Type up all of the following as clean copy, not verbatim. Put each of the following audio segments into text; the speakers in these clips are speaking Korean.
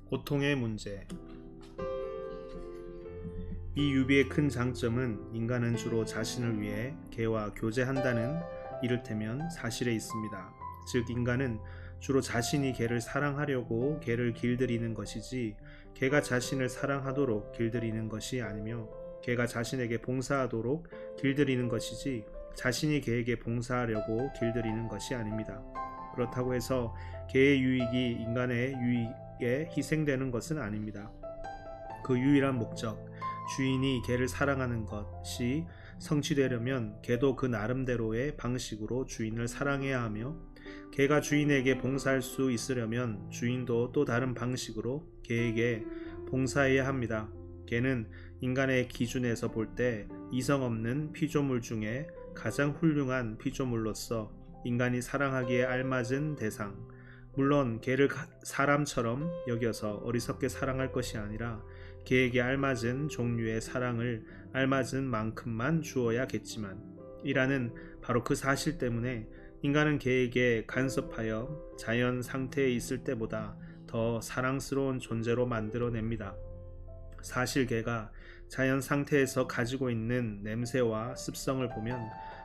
고통의 문제. 이 유비의 큰 장점은 인간은 주로 자신을 위해 개와 교제한다는 이를테면 사실에 있습니다. 즉 인간은 주로 자신이 개를 사랑하려고 개를 길들이는 것이지 개가 자신을 사랑하도록 길들이는 것이 아니며 개가 자신에게 봉사하도록 길들이는 것이지 자신이 개에게 봉사하려고 길들이는 것이 아닙니다. 그렇다고 해서 개의 유익이 인간의 유익에 희생되는 것은 아닙니다. 그 유일한 목적, 주인이 개를 사랑하는 것이 성취되려면 개도 그 나름대로의 방식으로 주인을 사랑해야 하며 개가 주인에게 봉사할 수 있으려면 주인도 또 다른 방식으로 개에게 봉사해야 합니다. 개는 인간의 기준에서 볼 때 이성 없는 피조물 중에 가장 훌륭한 피조물로서 인간이 사랑하기에 알맞은 대상, 물론 개를 사람처럼 여겨서 어리석게 사랑할 것이 아니라 개에게 알맞은 종류의 사랑을 알맞은 만큼만 주어야겠지만 이라는 바로 그 사실 때문에 인간은 개에게 간섭하여 자연 상태에 있을 때보다 더 사랑스러운 존재로 만들어냅니다. 사실 개가 자연 상태에서 가지고 있는 냄새와 습성을 보면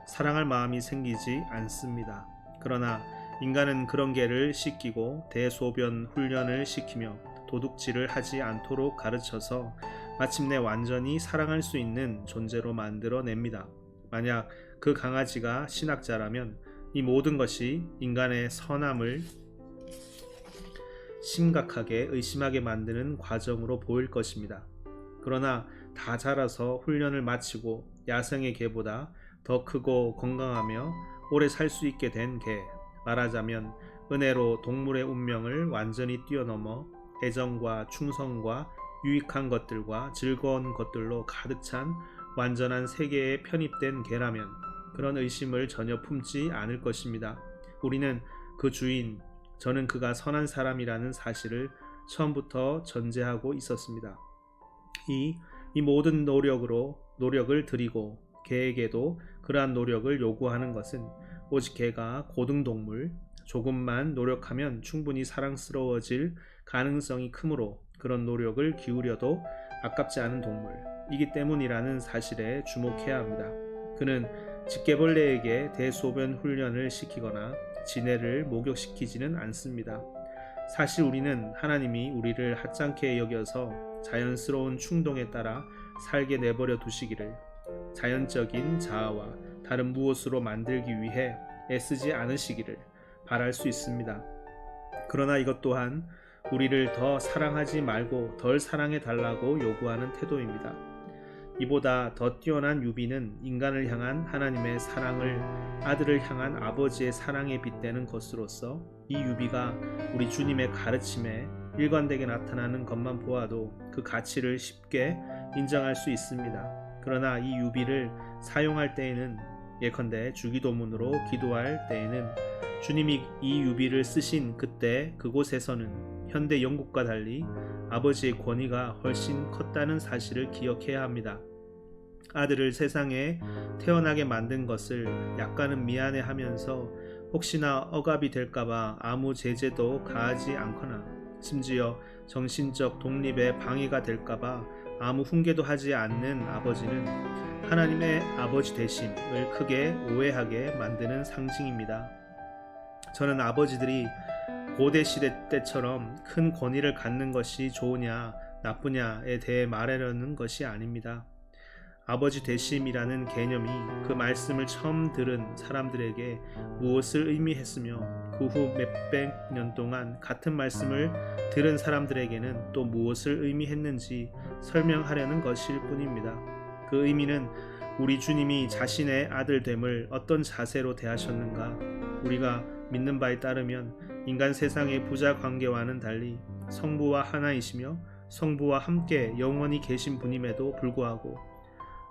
사랑할 마음이 생기지 않습니다. 그러나 인간은 그런 개를 씻기고 대소변 훈련을 시키며 도둑질을 하지 않도록 가르쳐서 마침내 완전히 사랑할 수 있는 존재로 만들어냅니다. 만약 그 강아지가 신학자라면 이 모든 것이 인간의 선함을 심각하게 의심하게 만드는 과정으로 보일 것입니다. 그러나 다 자라서 훈련을 마치고 야생의 개보다 더 크고 건강하며 오래 살 수 있게 된 개, 말하자면 은혜로 동물의 운명을 완전히 뛰어넘어 애정과 충성과 유익한 것들과 즐거운 것들로 가득 찬 완전한 세계에 편입된 개라면 그런 의심을 전혀 품지 않을 것입니다. 우리는 그 주인, 저는 그가 선한 사람이라는 사실을 처음부터 전제하고 있었습니다. 이 모든 노력을 드리고 개에게도 그러한 노력을 요구하는 것은 오직 개가 고등동물, 조금만 노력하면 충분히 사랑스러워질 가능성이 크므로 그런 노력을 기울여도 아깝지 않은 동물이기 때문이라는 사실에 주목해야 합니다. 그는 집게벌레에게 대소변 훈련을 시키거나 지네를 목욕시키지는 않습니다. 사실 우리는 하나님이 우리를 하찮게 여겨서 자연스러운 충동에 따라 살게 내버려 두시기를 자연적인 자아와 다른 무엇으로 만들기 위해 애쓰지 않으시기를 바랄 수 있습니다. 그러나 이것 또한 우리를 더 사랑하지 말고 덜 사랑해 달라고 요구하는 태도입니다. 이보다 더 뛰어난 유비는 인간을 향한 하나님의 사랑을 아들을 향한 아버지의 사랑에 빗대는 것으로서 이 유비가 우리 주님의 가르침에 일관되게 나타나는 것만 보아도 그 가치를 쉽게 인정할 수 있습니다. 그러나 이 유비를 사용할 때에는 예컨대 주기도문으로 기도할 때에는 주님이 이 유비를 쓰신 그때 그곳에서는 현대 영국과 달리 아버지의 권위가 훨씬 컸다는 사실을 기억해야 합니다. 아들을 세상에 태어나게 만든 것을 약간은 미안해하면서 혹시나 억압이 될까봐 아무 제재도 가하지 않거나 심지어 정신적 독립에 방해가 될까봐 아무 훈계도 하지 않는 아버지는 하나님의 아버지 되심을 크게 오해하게 만드는 상징입니다. 저는 아버지들이 고대 시대 때처럼 큰 권위를 갖는 것이 좋으냐 나쁘냐에 대해 말하려는 것이 아닙니다. 아버지 되심이라는 개념이 그 말씀을 처음 들은 사람들에게 무엇을 의미했으며 그 후 몇백 년 동안 같은 말씀을 들은 사람들에게는 또 무엇을 의미했는지 설명하려는 것일 뿐입니다. 그 의미는 우리 주님이 자신의 아들됨을 어떤 자세로 대하셨는가, 우리가 믿는 바에 따르면 인간 세상의 부자 관계와는 달리 성부와 하나이시며 성부와 함께 영원히 계신 분임에도 불구하고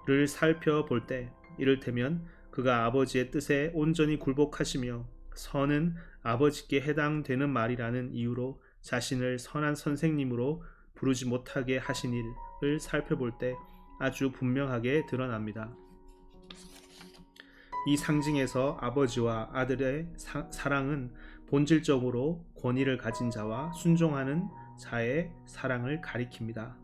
를 살펴볼 때 이를테면 그가 아버지의 뜻에 온전히 굴복하시며 선은 아버지께 해당되는 말이라는 이유로 자신을 선한 선생님으로 부르지 못하게 하신 일을 살펴볼 때 아주 분명하게 드러납니다. 이 상징에서 아버지와 아들의 사랑은 본질적으로 권위를 가진 자와 순종하는 자의 사랑을 가리킵니다.